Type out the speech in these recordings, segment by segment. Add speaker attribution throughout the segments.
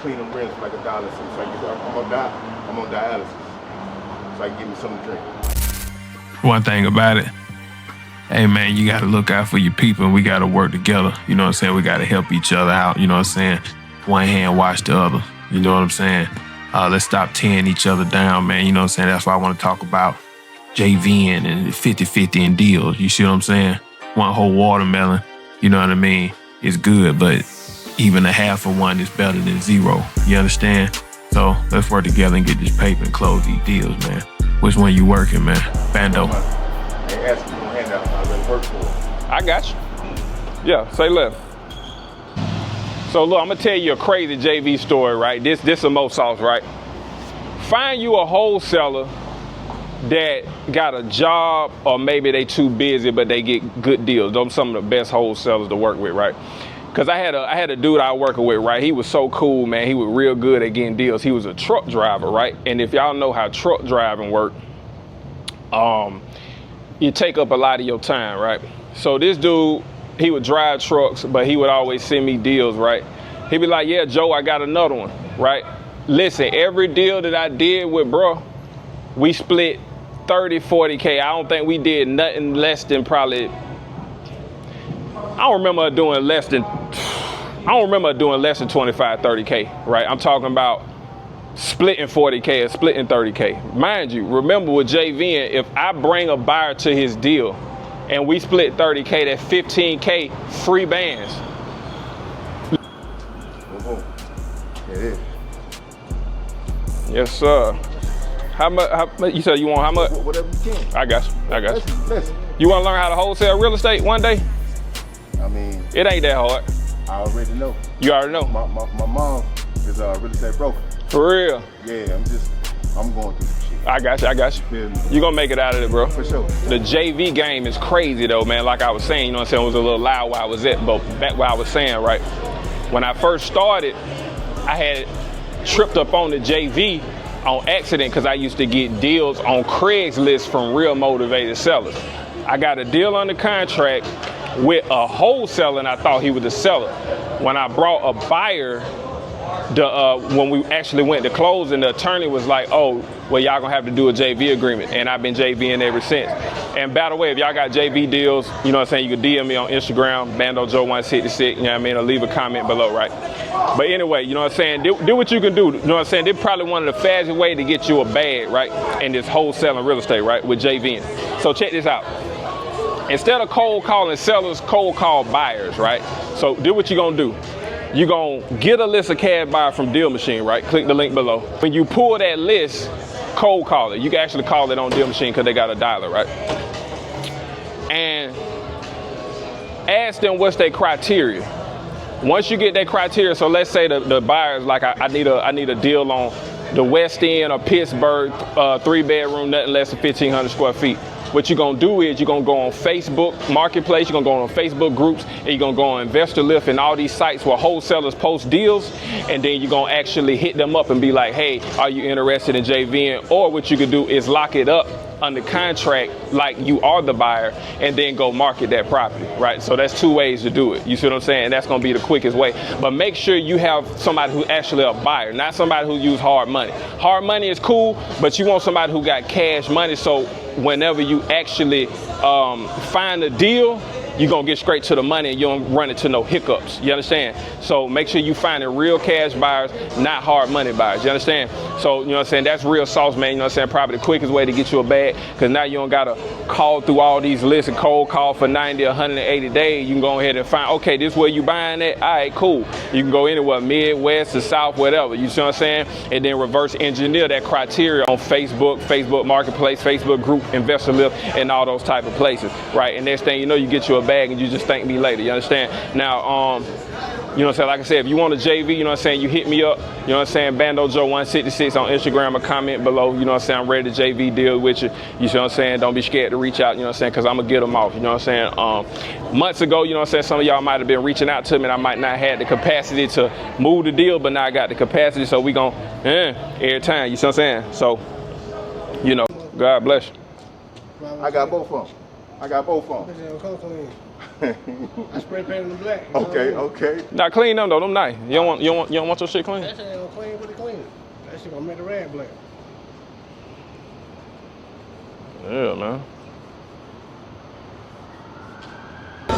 Speaker 1: clean them rims for like $1. So I'm on dialysis. So I can give me something to drink.
Speaker 2: One thing about it, hey man, you gotta look out for your people and we gotta work together. You know what I'm saying? We gotta help each other out. You know what I'm saying? One hand wash the other. You know what I'm saying? Let's stop tearing each other down, man. You know what I'm saying? That's why I want to talk about JVing and 50-50 in deals. You see what I'm saying? One whole watermelon, you know what I mean, is good, but even a half of one is better than zero. You understand? So let's work together and get this paper and close these deals, man. Which one you working, man? Bando.
Speaker 1: They ask me for a handout. I really work for it.
Speaker 3: I got you. Yeah, say left. So look, I'm gonna tell you a crazy JV story, right? This some more sauce, right? Find you a wholesaler that got a job, or maybe they too busy, but they get good deals. Those are some of the best wholesalers to work with, right? Cause I had a dude I was working with, right? He was so cool, man. He was real good at getting deals. He was a truck driver, right? And if y'all know how truck driving work, you take up a lot of your time, right? So this dude, he would drive trucks, but he would always send me deals, right? He'd be like, yeah, Joe, I got another one, right? Listen, every deal that I did with bro, we split 30, 40K. I don't think we did nothing less than probably, I don't remember doing less than 25, 30K, right? I'm talking about splitting 40K or splitting 30K. Mind you, remember with JVing, if I bring a buyer to his deal and we split 30K, that's 15K free bands.
Speaker 1: Boom. It is.
Speaker 3: Yes, sir. How much, you said you want how much?
Speaker 1: Whatever you can.
Speaker 3: I got you.
Speaker 1: Listen.
Speaker 3: You want to learn how to wholesale real estate one day?
Speaker 1: I mean,
Speaker 3: it ain't that hard.
Speaker 1: I already know.
Speaker 3: You already know?
Speaker 1: My mom is a real estate broker.
Speaker 3: For real?
Speaker 1: Yeah, I'm going through some shit.
Speaker 3: I got you. You gonna make it out of it, bro.
Speaker 1: For sure.
Speaker 3: The JV game is crazy though, man. Like I was saying, you know what I'm saying? It was a little loud where I was at, but back where I was saying, right? When I first started, I had tripped up on the JV on accident because I used to get deals on Craigslist from real motivated sellers. I got a deal under contract with a wholesaler and I thought he was a seller. When I brought a buyer, when we actually went to close, and the attorney was like, oh, well, y'all gonna have to do a JV agreement. And I've been JVing ever since. And by the way, if y'all got JV deals, you know what I'm saying, you can DM me on Instagram, BandoJoe166, you know what I mean, or leave a comment below, right? But anyway, you know what I'm saying, do what you can do. You know what I'm saying, this probably one of the fastest ways to get you a bag, right? In this wholesaling real estate, right, with JVing. So check this out. Instead of cold calling sellers, cold call buyers, right? So do what you're gonna do. You're gonna get a list of cash buyer from Deal Machine, right? Click the link below. When you pull that list, cold call it. You can actually call it on Deal Machine because they got a dialer, right? And ask them what's their criteria. Once you get that criteria, so let's say the buyer's like, I need a deal on the West End or Pittsburgh, 3-bedroom, nothing less than 1,500 square feet. What you're gonna do is you're gonna go on Facebook Marketplace, you're gonna go on Facebook groups, and you're gonna go on Investor Lift and all these sites where wholesalers post deals, and then you're gonna actually hit them up and be like, hey, are you interested in JVing? Or what you could do is lock it up under contract like you are the buyer and then go market that property, right? So that's two ways to do it. You see what I'm saying? And that's gonna be the quickest way. But make sure you have somebody who's actually a buyer, not somebody who use hard money. Hard money is cool, but you want somebody who got cash money, so whenever you actually find a deal, you're gonna get straight to the money and you don't run into no hiccups. You understand? So make sure you finding real cash buyers, not hard money buyers. You understand? So, you know what I'm saying? That's real sauce, man. You know what I'm saying? Probably the quickest way to get you a bag, because now you don't gotta call through all these lists and cold call for 90 or 180 days. You can go ahead and find, okay, this where you buying at? All right, cool. You can go anywhere, Midwest or South, whatever. You see what I'm saying? And then reverse engineer that criteria on Facebook, Facebook Marketplace, Facebook Group, Investor Lift, and all those type of places, right? And next thing you know, you get you a bag and you just thank me later. You understand? Now, you know what I'm saying? Like I said, if you want a JV, you know what I'm saying, you hit me up. You know what I'm saying? BandoJoe166 on Instagram, or comment below. You know what I'm saying? I'm ready to JV deal with you. You see what I'm saying? Don't be scared to reach out, you know what I'm saying? Because I'm going to get them off. You know what I'm saying? Months ago, you know what I'm saying, some of y'all might have been reaching out to me and I might not have the capacity to move the deal, but now I got the capacity, so we going every time. You see what I'm saying? So, you know, God bless you.
Speaker 1: I got both of them.
Speaker 4: I spray painted them black. You know
Speaker 1: Okay,
Speaker 4: what I mean?
Speaker 1: okay.
Speaker 3: Now clean them though, them nice. You don't want your shit clean?
Speaker 4: That shit ain't gonna clean, but it clean. That shit gonna make the rag black.
Speaker 3: Yeah, man.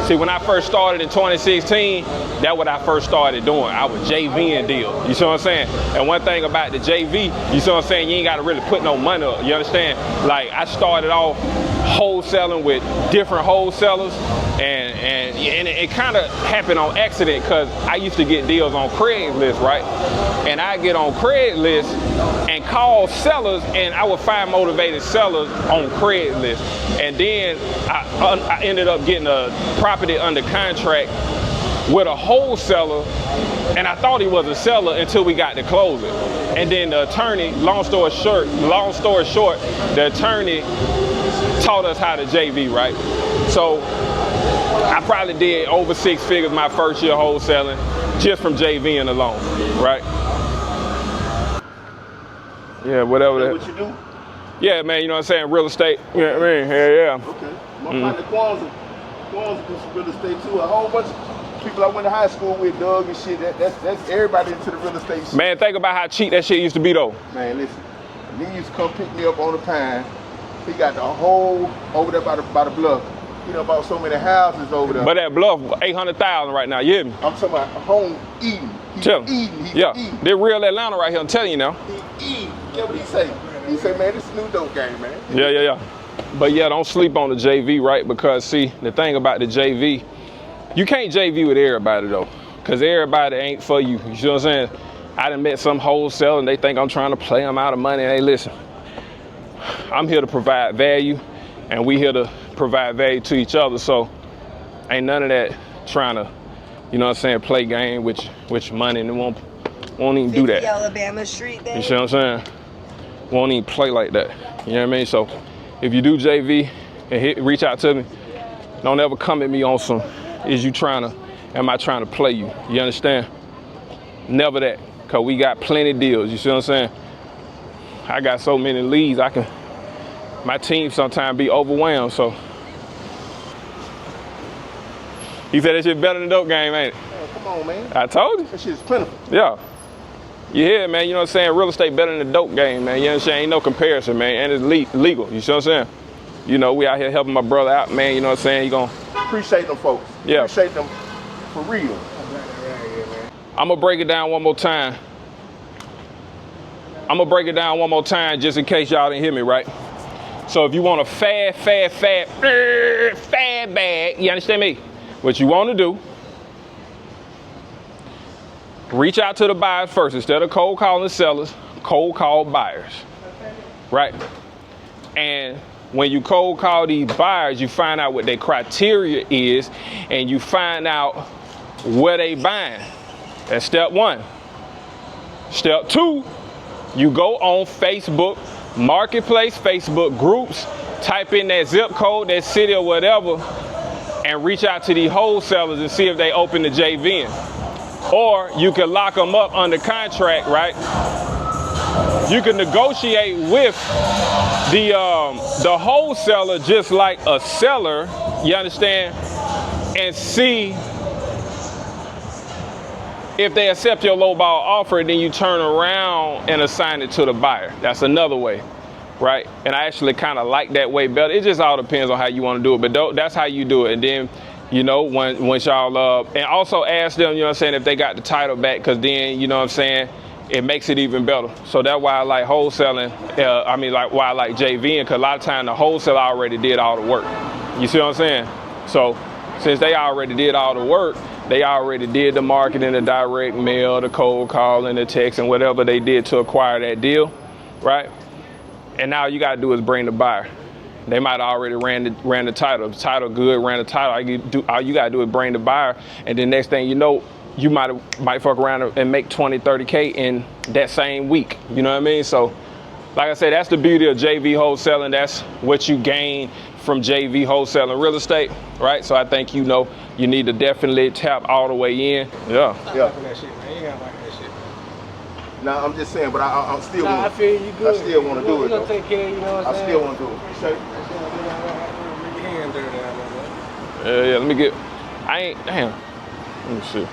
Speaker 3: See, when I first started in 2016, that's what I first started doing. I was JVing deals. You see what I'm saying? And one thing about the JV, you see what I'm saying? You ain't got to really put no money up. You understand? Like, I started off wholesaling with different wholesalers, and it kind of happened on accident because I used to get deals on Craigslist, right? And I get on Craigslist and call sellers, and I would find motivated sellers on Craigslist. And then I ended up getting a property under contract with a wholesaler, and I thought he was a seller until we got to closing. And then the attorney, long story short, the attorney taught us how to JV, right? So I probably did over 6 figures my first year wholesaling just from JVing alone, right? Yeah, whatever that.
Speaker 1: What you do?
Speaker 3: Yeah, man, you know what I'm saying? Real estate. You know what I mean? Yeah.
Speaker 1: Okay. My partner Kwanzaa do some real estate too. A whole bunch of people I went to high school with, Doug and shit. That's everybody into the real estate shit.
Speaker 3: Man, think about how cheap that shit used to be though.
Speaker 1: Man, listen. He used to come pick me up on the pine. He got the whole over there by the bluff. You know, about so many houses over there.
Speaker 3: But that bluff, 800,000 right now. You hear me?
Speaker 1: I'm talking about home eating. He's eating. He's eating.
Speaker 3: They're real Atlanta right here. I'm telling you now.
Speaker 1: He eating. Get what he say? He say, man, this is a new dope game, man.
Speaker 3: Yeah. But yeah, don't sleep on the JV, right? Because see, the thing about the JV, you can't JV with everybody though, because everybody ain't for you. You see what I'm saying? I done met some wholesale and they think I'm trying to play them out of money. Hey, listen, I'm here to provide value, and we here to provide value to each other. So ain't none of that trying to, you know what I'm saying, play game with your money, and won't even do that.
Speaker 5: Alabama Street, baby.
Speaker 3: You see what I'm saying? Won't even play like that. You know what I mean? So if you do JV and reach out to me, don't ever come at me on some, am I trying to play you? You understand? Never that, because we got plenty of deals. You see what I'm saying? I got so many leads, my team sometimes be overwhelmed, so. He said that shit better than dope game, ain't it?
Speaker 1: Man, come on, man.
Speaker 3: I told you.
Speaker 1: That shit's plentiful.
Speaker 3: Yeah. You hear it, man, you know what I'm saying? Real estate better than the dope game, man. You know what I'm saying? Ain't no comparison, man. And it's legal. You see what I'm saying? You know, we out here helping my brother out, man. You know what I'm saying? You gonna
Speaker 1: appreciate them folks.
Speaker 3: Yeah.
Speaker 1: Appreciate them for real.
Speaker 3: I'm gonna break it down one more time. Just in case y'all didn't hear me, right? So if you want a fad bag, you understand me? What you want to do, reach out to the buyers first. Instead of cold calling sellers, cold call buyers, right? And when you cold call these buyers, you find out what their criteria is, and you find out where they buying. That's step one. Step two, you go on Facebook Marketplace, Facebook groups, type in that zip code, that city or whatever, and reach out to these wholesalers and see if they open the JV. Or you can lock them up under contract, right? You can negotiate with the wholesaler just like a seller, you understand, and see if they accept your lowball offer, then you turn around and assign it to the buyer. That's another way, right? And I actually kind of like that way better. It just all depends on how you want to do it, but that's how you do it. And then, you know, once y'all, and also ask them, you know what I'm saying, if they got the title back, because then, you know what I'm saying, it makes it even better. So that's why I like wholesaling, why I like JVing, because a lot of times the wholesaler already did all the work. You see what I'm saying? So since they already did all the work, they already did the marketing, the direct mail, the cold calling, the text, and whatever they did to acquire that deal, right? And now you gotta do is bring the buyer. They might have already ran the title. The title good, ran the title. All you gotta do is bring the buyer, and then next thing you know, you might fuck around and make 20, 30K in that same week. You know what I mean? So, like I said, that's the beauty of JV wholesaling. That's what you gain from JV wholesaling real estate, right? So I think you need to definitely tap all the way in. Yeah.
Speaker 4: That shit, man. You gotta like that shit.
Speaker 1: Nah, I'm just saying, but I'm still.
Speaker 4: Nah, I feel you good.
Speaker 1: I still want to do it.
Speaker 4: You gonna take care, you know what I'm saying?
Speaker 1: I still want to do it.
Speaker 4: Make your hand dirty out there, man.
Speaker 3: Yeah, let me get Damn. Let me see.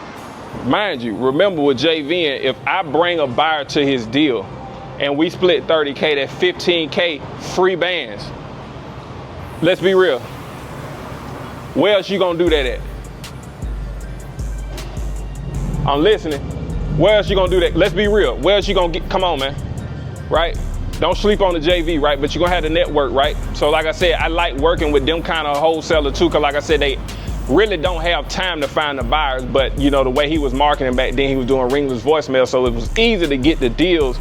Speaker 3: Mind you, remember with JVing, if I bring a buyer to his deal and we split 30K, that's 15K free bands. Let's be real. Where else you gonna do that at? I'm listening. Where else you gonna do that? Let's be real. Where else you gonna get? Come on, man. Right? Don't sleep on the JV, right? But you're gonna have the network, right? So like I said, I like working with them kind of wholesaler too, cause like I said, they really don't have time to find the buyers, but you know, the way he was marketing back then, he was doing ringless voicemail, so it was easy to get the deals,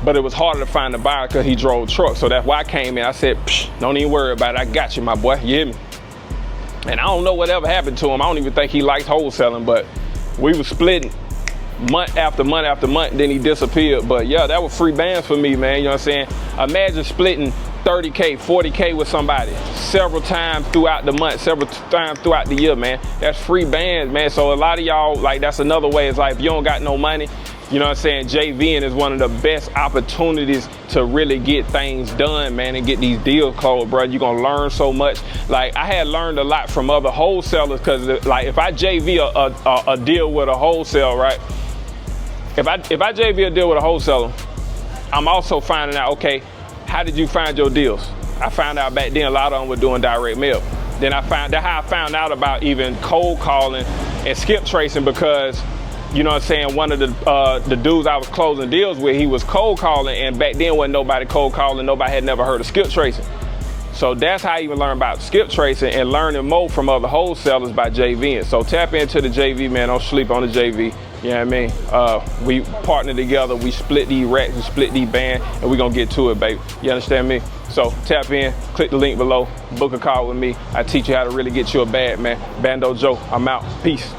Speaker 3: but it was harder to find the buyer because he drove trucks. So that's why I came in. I said, don't even worry about it. I got you, my boy. You hear me? And I don't know whatever happened to him. I don't even think he likes wholesaling, but we were splitting month after month after month, then he disappeared. But yeah, that was free bands for me, man. You know what I'm saying? Imagine splitting 30K, 40K with somebody several times throughout the month, several times throughout the year, man. That's free bands, man. So a lot of y'all, like, that's another way. It's like, if you don't got no money, you know what I'm saying, JVing is one of the best opportunities to really get things done, man, and get these deals closed, bro. You're gonna learn so much. Like, I had learned a lot from other wholesalers, because like, if I JV a deal with a wholesale, right? If I JV a deal with a wholesaler, I'm also finding out, okay, how did you find your deals? I found out back then a lot of them were doing direct mail. Then that's how I found out about even cold calling and skip tracing, because, you know what I'm saying, one of the dudes I was closing deals with, he was cold calling, and back then wasn't nobody cold calling, nobody had never heard of skip tracing. So that's how I even learned about skip tracing and learning more from other wholesalers by JVing. So tap into the JV, man. Don't sleep on the JV. You know what I mean? We partner together, we split these racks, we split these bands, and we gonna get to it, baby. You understand me? So tap in, click the link below, book a call with me. I teach you how to really get you a bag, man. Bando Joe, I'm out. Peace.